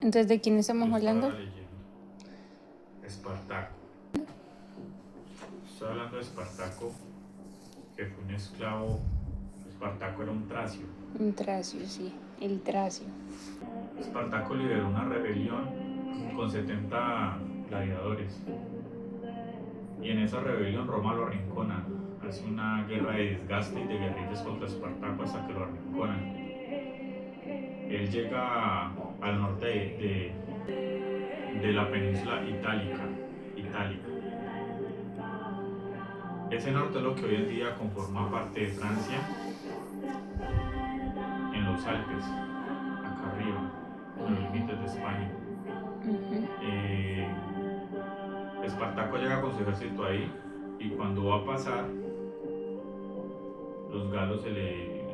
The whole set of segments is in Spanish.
Entonces, ¿de quién estamos Yo estaba hablando? leyendo Espartaco. Estoy hablando de Espartaco, que fue un esclavo. Espartaco era un tracio. Un tracio, sí, el tracio. Espartaco lideró una rebelión con 70 gladiadores. Y en esa rebelión Roma lo arrincona. Hace una guerra de desgaste y de guerrillas contra Espartaco hasta que lo arrinconan. Él llega al norte de la península itálica. Ese norte es lo que hoy en día conforma parte de Francia, en los Alpes, acá arriba, en los límites de España. Eh, Espartaco llega con su ejército ahí y cuando va a pasar, los galos,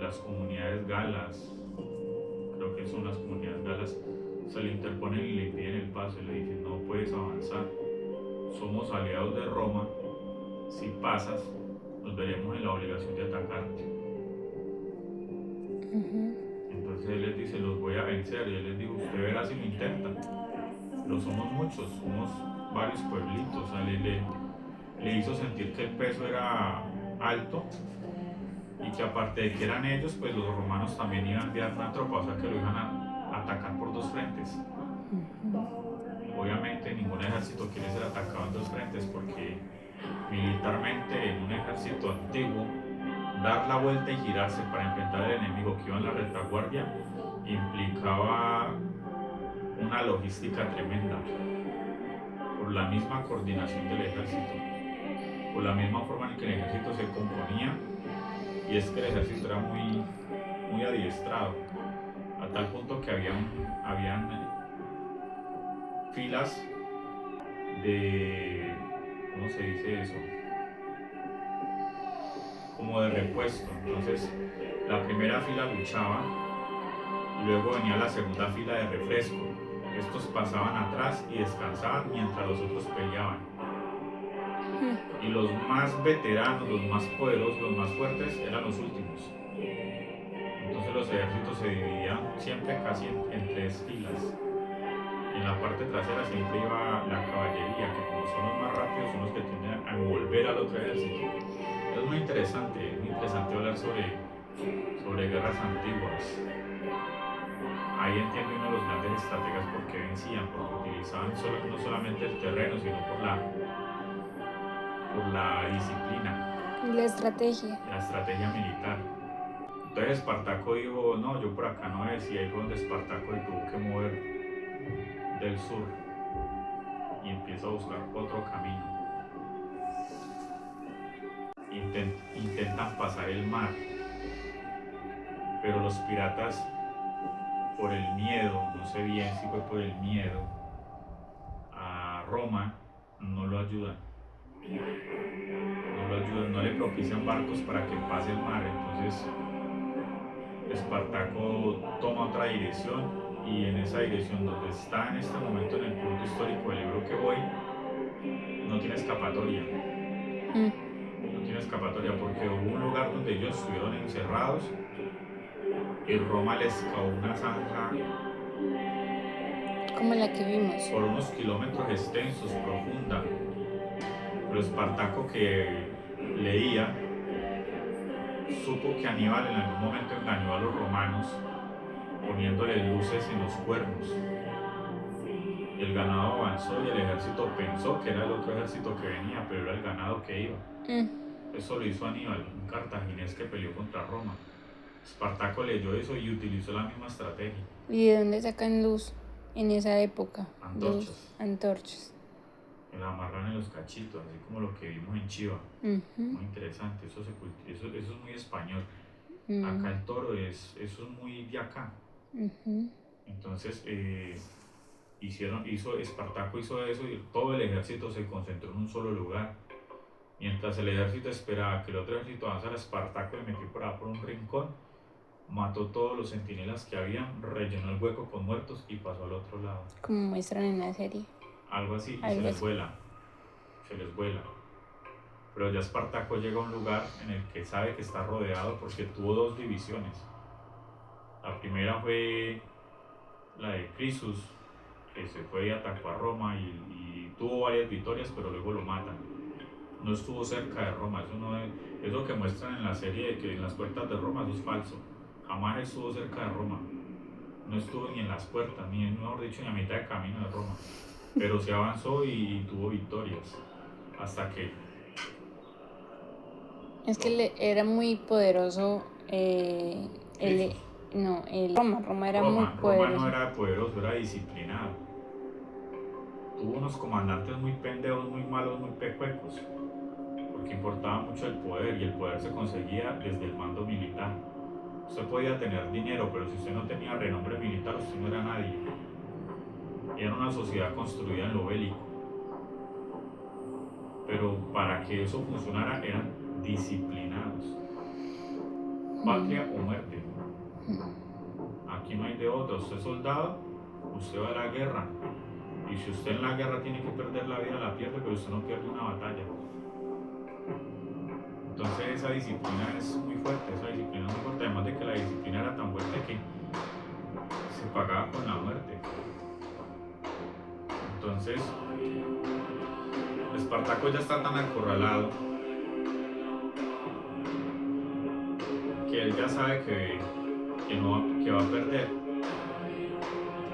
las comunidades galas, creo que son las comunidades galas, se le interponen y le impiden el paso y le dicen no puedes avanzar, somos aliados de Roma, si pasas nos veremos en la obligación de atacarte. Entonces él les dice los voy a vencer y él les dijo usted verá si lo intenta, pero somos muchos, somos varios pueblitos, o sea, le hizo sentir que el peso era alto y que aparte de que eran ellos, pues los romanos también iban a enviar una tropa, o sea que lo iban a atacar por dos frentes. Obviamente ningún ejército quiere ser atacado en dos frentes porque militarmente en un ejército antiguo dar la vuelta y girarse para enfrentar al enemigo que iba en la retaguardia implicaba una logística tremenda por la misma coordinación del ejército, por la misma forma en que el ejército se componía, y es que el ejército era muy adiestrado a tal punto que habían filas de, ¿cómo se dice eso? Como de repuesto. Entonces, la primera fila luchaba y luego venía la segunda fila de refresco. Estos pasaban atrás y descansaban mientras los otros peleaban. Y los más veteranos, los más poderosos, los más fuertes eran los últimos. Entonces los ejércitos se dividían siempre casi en tres filas. En la parte trasera siempre iba la caballería, que como son los más rápidos son los que tienden a envolver al otro ejército. Es muy interesante hablar sobre guerras antiguas. Ahí entiende uno los grandes estrategas por qué vencían, porque utilizaban no solamente el terreno, sino por la disciplina, La estrategia. la estrategia militar. Entonces Espartaco dijo, no, yo por acá no es, y ahí fue donde Espartaco se tuvo que mover del sur y empieza a buscar otro camino. Intentan pasar el mar, pero los piratas, por el miedo, no sé bien si fue por el miedo a Roma, no lo ayudan. No le propician barcos para que pase el mar. Entonces Espartaco toma otra dirección y en esa dirección donde está en este momento en el punto histórico del libro que voy, no tiene escapatoria. No tiene escapatoria porque hubo un lugar donde ellos estuvieron encerrados y Roma les cavó una zanja Como la que vimos. por unos kilómetros extensos, profunda. Pero Espartaco, que leía, supo que Aníbal en algún momento engañó a los romanos poniéndole luces en los cuernos. Y el ganado avanzó y el ejército pensó que era el otro ejército que venía, pero era el ganado que iba. Eso lo hizo Aníbal, un cartaginés que peleó contra Roma. Espartaco leyó eso y utilizó la misma estrategia. ¿Y de dónde sacan luz en esa época? Antorchas. Luz, antorchas. Que la amarran en los cachitos, así como lo que vimos en Chiva. Muy interesante, eso es muy español. Acá el toro eso es muy de acá. Entonces Espartaco hizo eso y todo el ejército se concentró en un solo lugar. Mientras el ejército esperaba que el otro ejército avanzara, Espartaco le metió por ahí por un rincón, mató todos los centinelas que habían, rellenó el hueco con muertos y pasó al otro lado. Como muestran en la serie. Algo así, y se les vuela. Pero ya Espartaco llega a un lugar en el que sabe que está rodeado porque tuvo dos divisiones. La primera fue la de Crisus, que se fue y atacó a Roma y tuvo varias victorias, pero luego lo matan. No estuvo cerca de Roma, eso que muestran en la serie de que en las puertas de Roma, eso es falso. Jamás estuvo cerca de Roma, no estuvo ni en las puertas, ni mejor dicho, ni a mitad de camino de Roma, pero se avanzó y tuvo victorias, hasta que Es que era muy poderoso. Jesús. Roma era muy Roma no poderoso. era poderoso, era disciplinado. Tuvo unos comandantes muy pendejos, muy malos, muy pecuecos, porque importaba mucho el poder y el poder se conseguía desde el mando militar. Usted podía tener dinero, pero si usted no tenía renombre militar, usted no era nadie. Era una sociedad construida en lo bélico. Pero para que eso funcionara eran disciplinados. Patria o muerte. Aquí no hay de otra. Usted es soldado, usted va a la guerra. Y si usted en la guerra tiene que perder la vida, la pierde, pero usted no pierde una batalla. Entonces esa disciplina es muy fuerte, además de que la disciplina era tan fuerte que se pagaba con la muerte. Entonces, Espartaco ya está tan acorralado que él ya sabe que va a perder.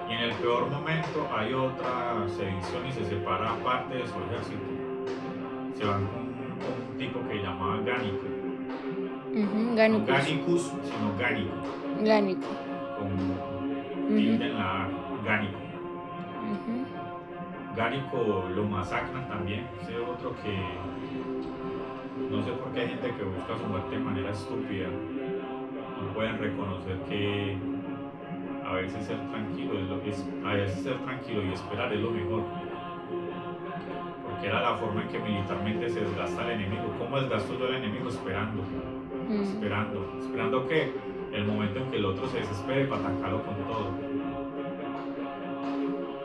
Y en el peor momento hay otra sedición y se separa parte de su ejército. Se van con un tipo que llamaba Gánico. No Gánicus, sino Gánico. Gánico. Con tilde en la A, Gánico. Gánico lo masacran también. Ese otro que no sé por qué hay gente que busca su muerte de manera estúpida. No pueden reconocer que a veces ser tranquilo y esperar es lo mejor. Porque era la forma en que militarmente se desgasta el enemigo. ¿Cómo desgasto yo al enemigo? Esperando. ¿Esperando qué? El momento en que el otro se desespere para atacarlo con todo.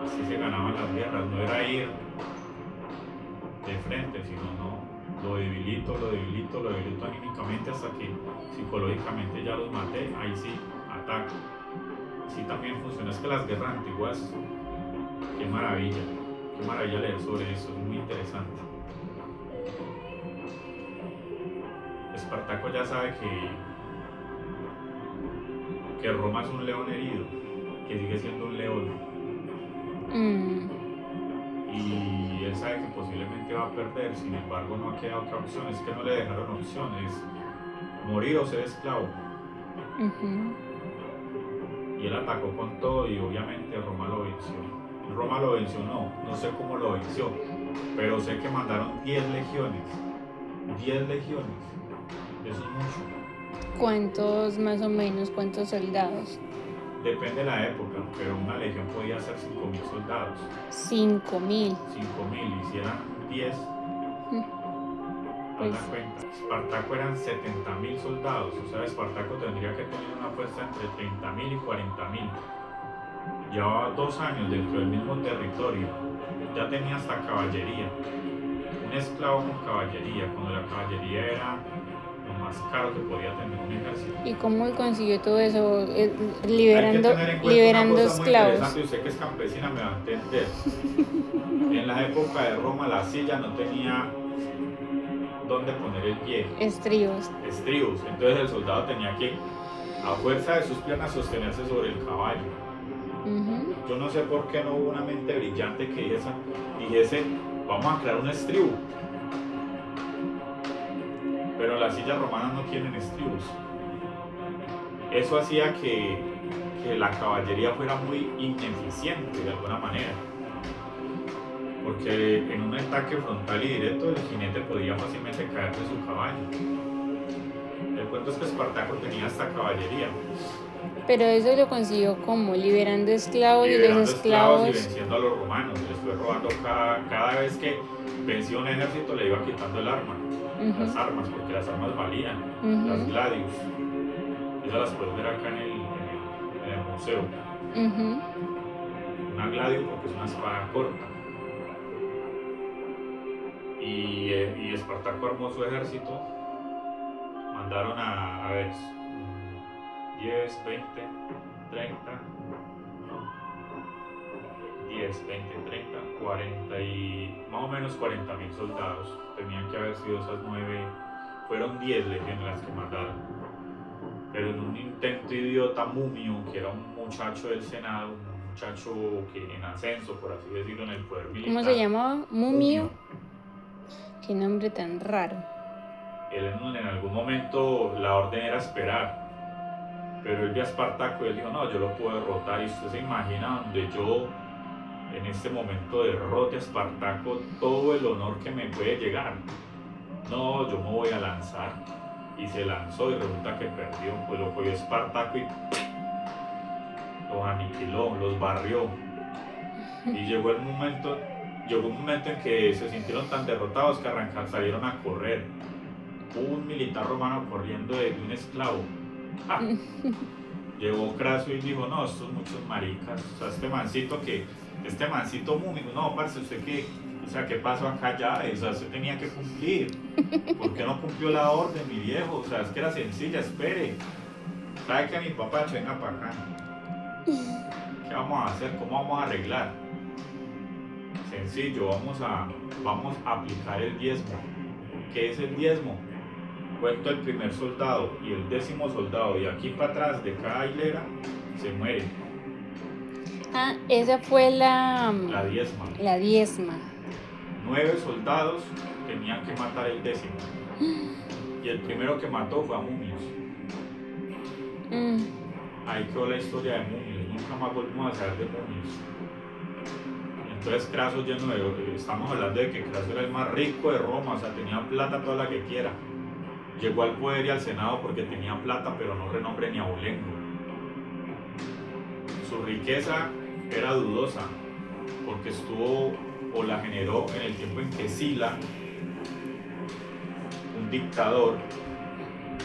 Así se ganaban las guerras, no era ir de frente, sino lo debilito anímicamente hasta que psicológicamente ya los maté, ahí sí, ataco. Así también funciona. Es que las guerras antiguas, qué maravilla leer sobre eso, es muy interesante. Espartaco ya sabe que Roma es un león herido, que sigue siendo un león. Y él sabe que posiblemente va a perder, sin embargo no queda otra opción, es que no le dejaron opciones, morir o ser esclavo. Y él atacó con todo y obviamente Roma lo venció. No sé cómo lo venció, pero sé que mandaron 10 legiones, eso es mucho. ¿Cuántos más o menos, cuántos soldados? Depende de la época, pero una legión podía ser 5.000 soldados. 5.000. 5.000, y si eran 10, haz la cuenta. Espartaco eran 70.000 soldados, o sea, Espartaco tendría que tener una fuerza entre 30.000 y 40.000. Llevaba 2 años dentro del mismo territorio, ya tenía hasta caballería. Un esclavo con caballería, cuando la caballería era lo más caro que podía tener un ejército. ¿Y cómo consiguió todo eso? Liberando esclavos. Usted que es campesina me va a entender. En la época de Roma la silla no tenía dónde poner el pie. Estribos. Entonces el soldado tenía que, a fuerza de sus piernas, sostenerse sobre el caballo. Yo no sé por qué no hubo una mente brillante que dijese, vamos a crear un estribo. Pero las sillas romanas no tienen estribos. Eso hacía que la caballería fuera muy ineficiente de alguna manera. Porque en un ataque frontal y directo el jinete podía fácilmente caer de su caballo. El cuento es que Espartaco tenía hasta caballería. Pero eso lo consiguió como liberando esclavos y venciendo a los romanos. Les fue robando cada vez que vencía un ejército, le iba quitando el arma, las armas, porque las armas valían, las gladius. Esas las puedes ver acá en el museo. Una gladius porque es una espada corta. Y Espartaco armó su ejército. Mandaron a ver, 10, 20, 30, 10. 10, 20, 30, 40 y más o menos 40.000 soldados. Tenían que haber sido esas 9, fueron 10 legiones las que mataron. Pero en un intento idiota, Mumio, que era un muchacho del Senado, un muchacho que en ascenso, por así decirlo, en el poder militar. ¿Cómo se llamaba? Mumio. Qué nombre tan raro. Él en algún momento la orden era esperar, pero él vio a Espartaco y él dijo, no, yo lo puedo derrotar. Y usted se imagina donde yo en este momento derrote a Espartaco, todo el honor que me puede llegar. No, yo me voy a lanzar. Y se lanzó y resulta que perdió. Pues lo cogió Espartaco y los aniquiló, los barrió. Y llegó un momento en que se sintieron tan derrotados que salieron a correr. Hubo un militar romano corriendo de un esclavo. ¡Ah! Llegó Craso y dijo, no, estos muchos maricas, o sea, este mancito Mumio, no, parce, usted qué, o sea, ¿qué pasó acá ya? O sea, usted tenía que cumplir. ¿Por qué no cumplió la orden, mi viejo? O sea, es que era sencilla, espere. ¿Sabe que mi papá venga para acá? ¿Qué vamos a hacer? ¿Cómo vamos a arreglar? Sencillo, vamos a aplicar el diezmo. ¿Qué es el diezmo? Cuento el primer soldado y el 10º soldado, y aquí para atrás de cada hilera se muere. Ah, esa fue la diezma. La diezma. 9 soldados tenían que matar el 10º. Y el primero que mató fue a Mumios. Ahí quedó la historia de Mumios. Nunca más volvimos a saber de Mumios. Entonces Craso estamos hablando de que Craso era el más rico de Roma, o sea, tenía plata toda la que quiera. Llegó al poder y al Senado porque tenía plata, pero no renombre ni abolengo. Su riqueza era dudosa, porque la generó en el tiempo en que Sila, un dictador,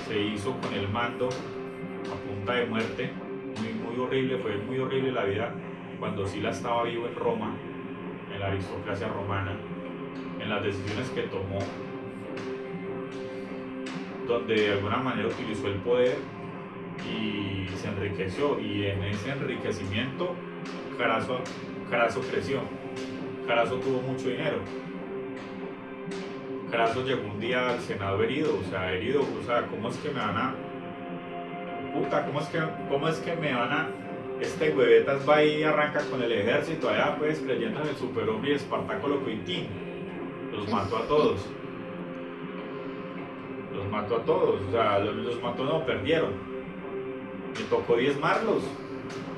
se hizo con el mando a punta de muerte. Muy horrible, fue muy horrible la vida cuando Sila estaba vivo en Roma, en la aristocracia romana, en las decisiones que tomó, donde de alguna manera utilizó el poder y se enriqueció, y en ese enriquecimiento Craso creció. Craso tuvo mucho dinero. Craso llegó un día al Senado herido, ¿cómo es que me van a... ¿cómo es que me van a... Este huevetas va y arranca con el ejército allá, pues, creyendo en el superhombre, y Espartaco lo coitín. Los mató a todos. Los mató, no, perdieron. Me tocó diezmarlos.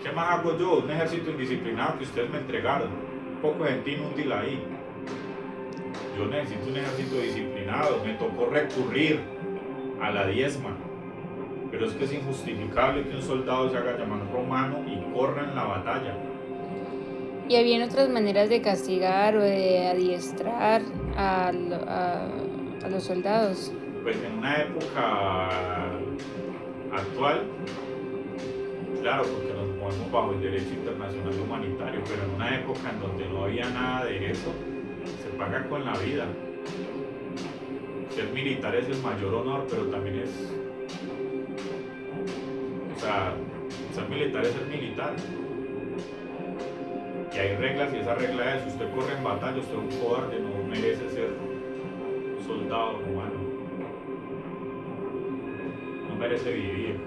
¿Qué más hago yo? Un ejército indisciplinado que ustedes me entregaron. Un poco de gente inútil ahí. Yo necesito un ejército disciplinado. Me tocó recurrir a la diezma. Pero es que es injustificable que un soldado se haga llamar romano y corra en la batalla. ¿Y habían otras maneras de castigar o de adiestrar a los soldados? Pues en una época actual, claro, porque nos movemos bajo el derecho internacional humanitario, pero en una época en donde no había nada de eso, se paga con la vida. Ser militar es el mayor honor, pero también ser militar es ser militar. Y hay reglas, y esa regla es, si usted corre en batalla, usted es un cobarde, no merece ser soldado romano. No merece vivir.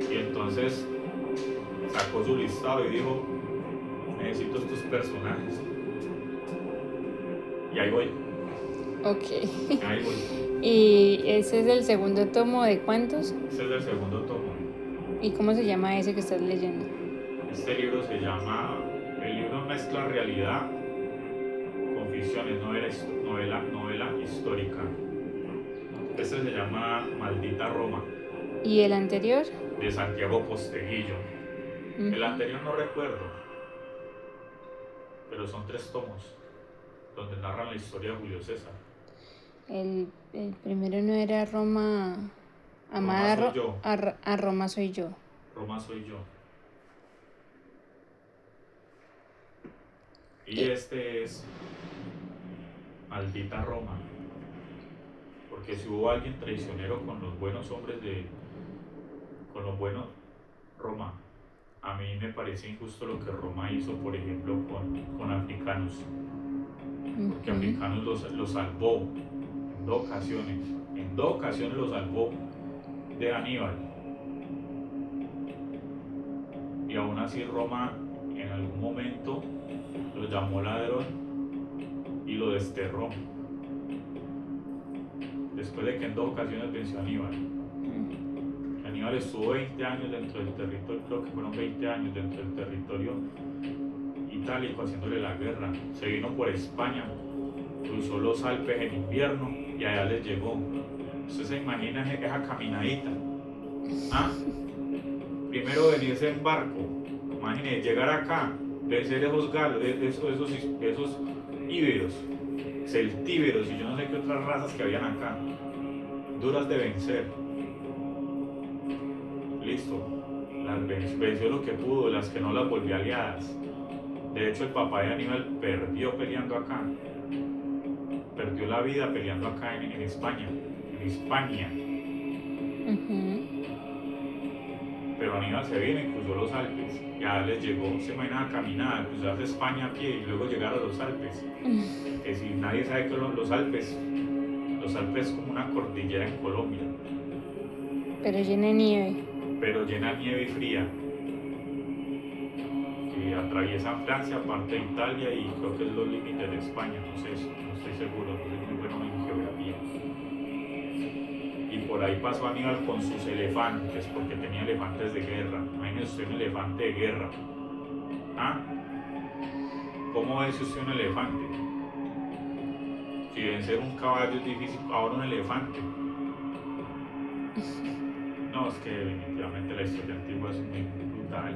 Y entonces sacó su listado y dijo, necesito estos personajes. Y ahí voy. Ok. Ahí voy. ¿Y ese es el segundo tomo de cuántos? Ese es el segundo tomo. ¿Y cómo se llama ese que estás leyendo? Este libro se llama, el libro mezcla realidad con ficciones, novela histórica. Este se llama Maldita Roma. ¿Y el anterior? De Santiago Posteguillo. El anterior no recuerdo, pero son 3 tomos donde narran la historia de Julio César. El primero no era Roma, amada Roma soy yo. A Roma soy yo. Roma soy yo. Y este es Maldita Roma. Porque si hubo alguien traicionero con los buenos hombres con los buenos, Roma. mí me parece injusto lo que Roma hizo, por ejemplo, con africanos, porque Ujú. africanos los salvó en dos ocasiones los salvó de Aníbal, y aún así Roma en algún momento lo llamó ladrón y lo desterró, después de que en dos ocasiones venció a Aníbal. Aníbal estuvo 20 años dentro del territorio, creo que fueron 20 años dentro del territorio itálico haciéndole la guerra. Se vino por España, cruzó los Alpes en invierno y allá les llegó. Usted se imagina esa caminadita. ¿Ah? Primero venirse en barco, imagínese llegar acá, vencer esos galos, esos íberos, celtíberos y yo no sé qué otras razas que habían acá, duras de vencer. Listo, las venció lo que pudo, las que no las volvió aliadas. De hecho, el papá de Aníbal perdió peleando acá, perdió la vida peleando acá en España, en Hispania. Pero Aníbal se vino y cruzó los Alpes, ya les llegó, se imagina caminar, cruzar de España a pie y luego llegar a los Alpes. Que si nadie sabe que los Alpes es como una cordillera en Colombia, Pero llena de nieve. pero llena de nieve y fría, que atraviesan Francia, parte de Italia y creo que es los límites de España, no sé, no estoy seguro, no soy muy bueno en geografía. Y por ahí pasó Aníbal con sus elefantes, porque tenía elefantes de guerra. Imagínese usted un elefante de guerra. ¿Ah? ¿Cómo vence usted un elefante? Si vencer un caballo es difícil, ahora un elefante. No, es que definitivamente la historia antigua es muy brutal.